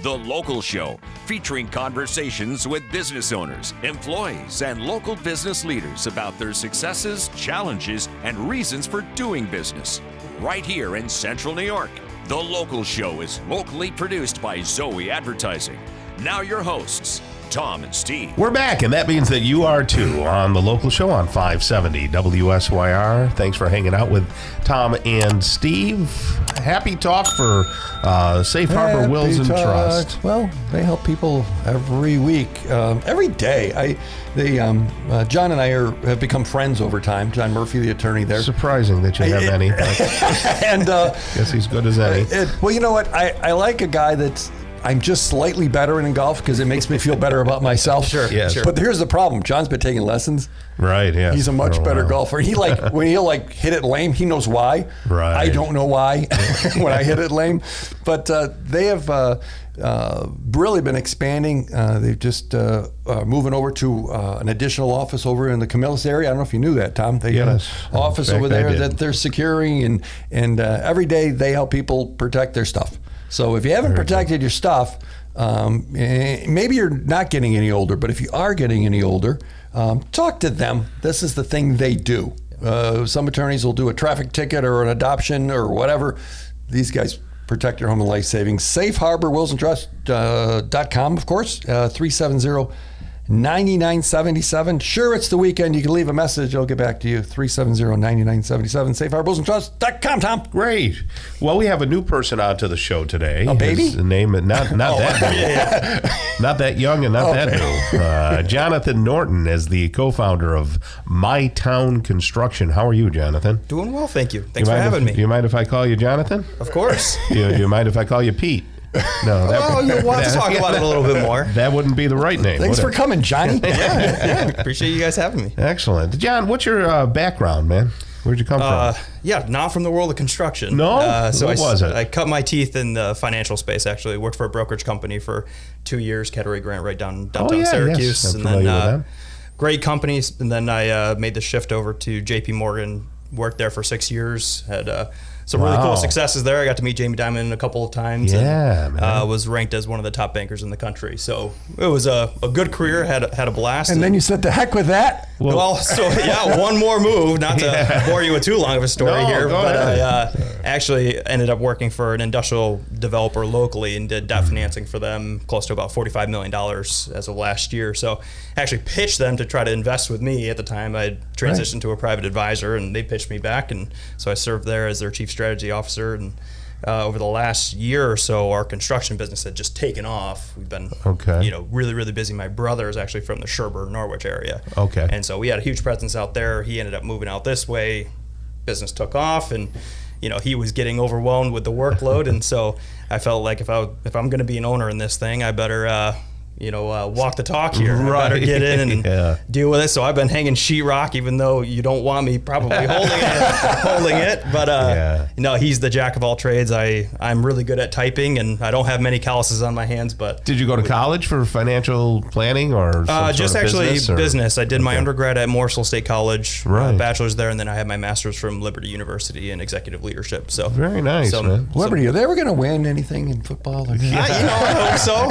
The Local Show, featuring conversations with business owners, employees, and local business leaders about their successes, challenges, and reasons for doing business. Right here in Central New York. The Local Show is locally produced by Zoey Advertising. Now your hosts, Tom and Steve. We're back, and that means that you are too on The Local Show on 570 WSYR. Thanks for hanging out with Tom and Steve. Happy talk for Safe Harbor Wills and Trust. Well, they help people every week, every day. John and I have become friends over time. John Murphy, the attorney there. Surprising that you have any. And guess he's good as any. Well, you know what? I like a guy that's I'm just slightly better in golf because it makes me feel better about myself. Sure. But here's the problem. John's been taking lessons. Right, yeah. He's a much better golfer. He when he'll hit it lame, he knows why. Right. I don't know why when I hit it lame. But they have really been expanding. They've just moving over to an additional office over in the Camillus area. I don't know if you knew that, Tom. They got an office over there that they're securing, and every day they help people protect their stuff. So if you haven't protected your stuff, maybe you're not getting any older, but if you are getting any older, talk to them. This is the thing they do. Some attorneys will do a traffic ticket or an adoption or whatever. These guys protect your home and life savings. SafeHarborWillsandTrust.com, of course, 370-9977. Sure, it's the weekend. You can leave a message. I'll get back to you. 370-9977. SafeHarborWillsandTrust.com, Tom. Great. Well, we have a new person on to the show today. A baby? His name, not that new. Not that young and not that new. Jonathan Norton is the co-founder of My Town Construction. How are you, Jonathan? Doing well, thank you. Thanks for having me. Do you mind if I call you Jonathan? Of course. Do you mind if I call you Pete? No, we'll have to talk about it a little bit more. That wouldn't be the right name. Thanks for coming, Johnny. Yeah. Appreciate you guys having me. Excellent. John, what's your background, man? Where'd you come from? Not from the world of construction. No? So what was it? I cut my teeth in the financial space, actually. Worked for a brokerage company for 2 years, category grant right downtown Syracuse. Yes. I'm familiar with them. Great companies. And then I made the shift over to JP Morgan, worked there for 6 years, had some really cool successes there. I got to meet Jamie Dimon a couple of times. Yeah, and, was ranked as one of the top bankers in the country. So it was a good career, had a blast. And then you said, the heck with that. Well, one more move, not to bore you with too long of a story here, but I actually ended up working for an industrial developer locally and did debt financing for them, close to about $45 million as of last year. So I actually pitched them to try to invest with me. At the time, I transitioned to a private advisor, and they pitched me back, and so I served there as their chief strategy officer. And over the last year or so, our construction business had just taken off. We've been, really, really busy. My brother is actually from the Sherburne, Norwich area. Okay. And so we had a huge presence out there. He ended up moving out this way. Business took off, and he was getting overwhelmed with the workload. And so I felt like if I'm going to be an owner in this thing, I better walk the talk here. Right. I better get in and deal with it. So I've been hanging sheetrock, even though you don't want me probably holding it. But no, he's the jack of all trades. I'm really good at typing, and I don't have many calluses on my hands. But did you go to college for financial planning or just actually business? I did my undergrad at Morsel State College, bachelor's there, and then I had my master's from Liberty University in executive leadership. So very nice, man. Liberty, are they ever going to win anything in football? I hope so.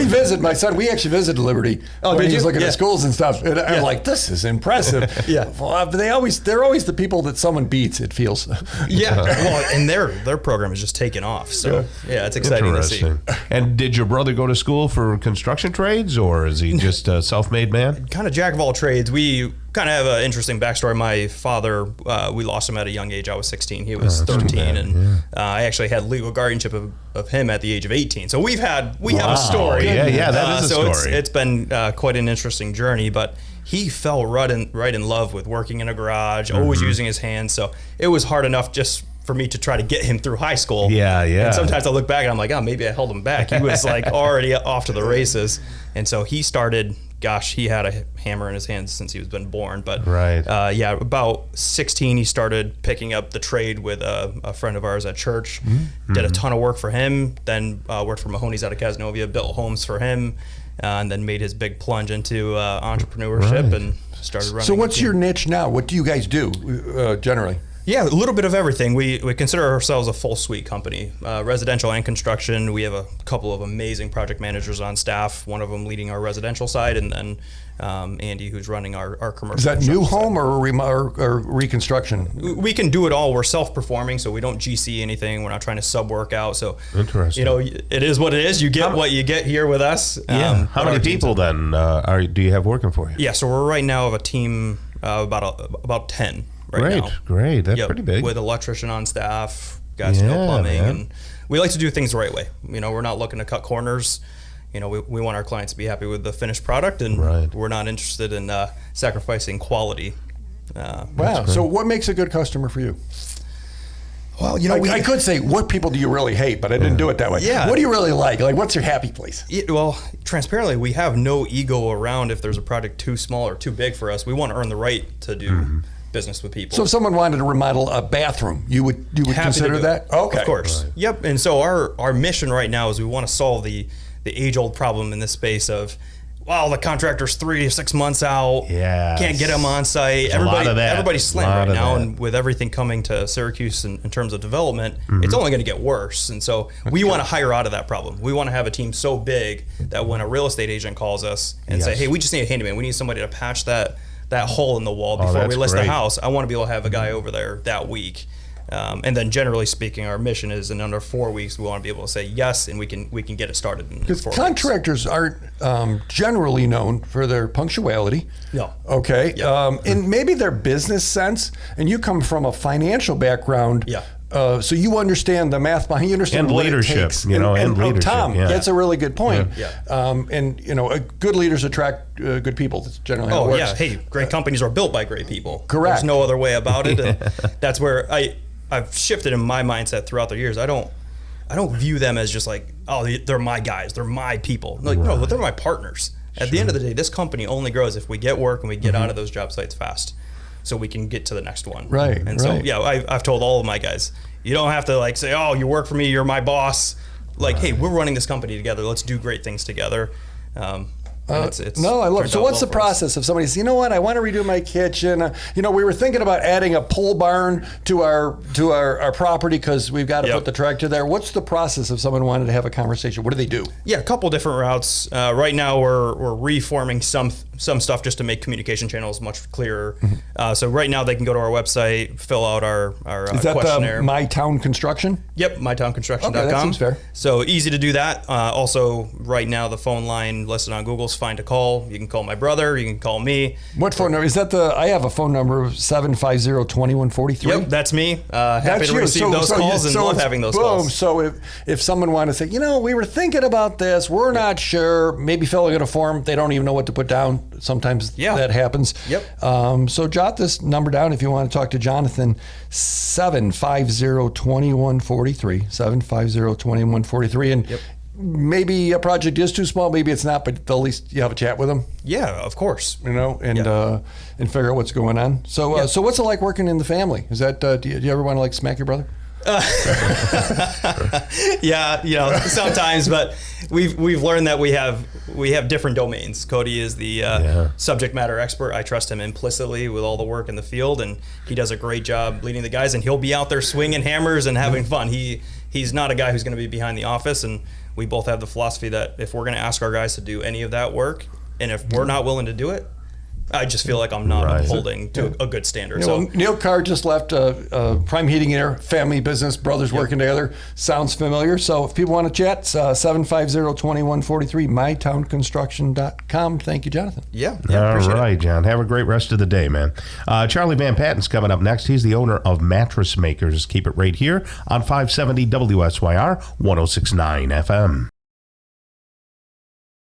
We actually visited Liberty when he was looking at schools and stuff. And I'm like, this is impressive. Well, they're always the people that someone beats, it feels. Well, and their program is just taking off. So it's exciting to see. And did your brother go to school for construction trades, or is he just a self-made man? Kind of jack of all trades. We kind of have an interesting backstory. My father, we lost him at a young age. I was 16. He was 13, and I actually had legal guardianship of him at the age of 18. So we have a story. Yeah, that is a story. So it's been quite an interesting journey, but he fell right in love with working in a garage, always using his hands. So it was hard enough just for me to try to get him through high school. And sometimes I look back and I'm like, maybe I held him back. He was like already off to the races. And so he started, he had a hammer in his hands since he was been born. But about 16, he started picking up the trade with a friend of ours at church. Did a ton of work for him. Then worked for Mahoney's out of Cazenovia, built homes for him, and then made his big plunge into entrepreneurship and started running. So what's your niche now? What do you guys do generally? Yeah, a little bit of everything. We consider ourselves a full suite company, residential and construction. We have a couple of amazing project managers on staff, one of them leading our residential side, and then Andy, who's running our commercial. Is that new side. home or reconstruction? We can do it all. We're self-performing, so we don't GC anything. We're not trying to sub-work out. So, interesting. It is what it is. You get what you get here with us. Yeah. How many people then do you have working for you? Yeah, so we're right now of a team about 10. Right now. Great. That's pretty big. With electrician on staff, guys who know plumbing, and we like to do things the right way. We're not looking to cut corners. We want our clients to be happy with the finished product, and we're not interested in sacrificing quality. Wow. So what makes a good customer for you? Well, I could say, what people do you really hate, but I didn't do it that way. Yeah. What do you really like? Like, what's your happy place? Well, transparently, we have no ego around if there's a project too small or too big for us. We want to earn the right to do business with people. So if someone wanted to remodel a bathroom, you would consider that? Okay. Of course. Right. Yep. And so our mission right now is we want to solve the age-old problem in this space of, the contractor's 3 to 6 months out. Yeah. Can't get them on site. Everybody's slammed right now, and with everything coming to Syracuse in terms of development, it's only going to get worse. And so we want to hire out of that problem. We want to have a team so big that when a real estate agent calls us and say, hey, we just need a handyman. We need somebody to patch that hole in the wall before we list the house. I want to be able to have a guy over there that week. And then generally speaking, our mission is in under 4 weeks, we want to be able to say yes, and we can get it started in 4 weeks. Because contractors aren't generally known for their punctuality. No. Okay. Yeah. And maybe their business sense, and you come from a financial background. Yeah. So you understand the math behind, you understand what leadership, it takes. and leadership. Tom, that's a really good point. Yeah. Good leaders attract good people. That's generally how it works. Hey, great companies are built by great people. Correct. There's no other way about it. And that's where I've shifted in my mindset throughout the years. I don't view them as just like, they're my guys, they're my people. Like, no, they're my partners. At the end of the day, this company only grows if we get work and we get out of those job sites fast, so we can get to the next one. Right. And so, I've told all of my guys, you don't have to say, you work for me, you're my boss. Like, hey, we're running this company together. Let's do great things together. It's no, I love it. So what's the process if somebody says, you know what, I want to redo my kitchen. We were thinking about adding a pole barn to our property because we've got to put the tractor there. What's the process if someone wanted to have a conversation? What do they do? Yeah, a couple different routes. Right now we're reforming some stuff just to make communication channels much clearer. So right now they can go to our website, fill out our Is that questionnaire. My Town Construction? Yep, mytownconstruction.com. Okay, that seems fair. So easy to do that. Also, right now the phone line listed on Google's fine to call. You can call my brother. You can call me. What phone number? Is that I have a phone number of 750-2143. Yep, that's me. Happy to receive those calls and love having those calls. So if someone wanted to say, we were thinking about this, we're not sure, maybe filling out a form, they don't even know what to put down. Sometimes that happens. Yep. So jot this number down if you want to talk to Jonathan, 750-2143, 750-2143. And maybe a project is too small, maybe it's not, but at least you have a chat with them. Yeah, of course. And figure out what's going on. So so what's it like working in the family? Is that do you ever want to smack your brother? Sometimes, but we've learned that we have different domains. Cody is the subject matter expert. I trust him implicitly with all the work in the field, and he does a great job leading the guys, and he'll be out there swinging hammers and having fun. He's not a guy who's going to be behind the office, and we both have the philosophy that if we're going to ask our guys to do any of that work, and if we're not willing to do it, I just feel like I'm not upholding to a good standard. Neil Carr just left Prime Heating and Air, family business, brothers working together. Sounds familiar. So if people want to chat, 750-2143, mytownconstruction.com. Thank you, Jonathan. Yeah. All right, John. Have a great rest of the day, man. Charlie Van Patten's coming up next. He's the owner of Mattress Makers. Keep it right here on 570 WSYR 106.9 FM.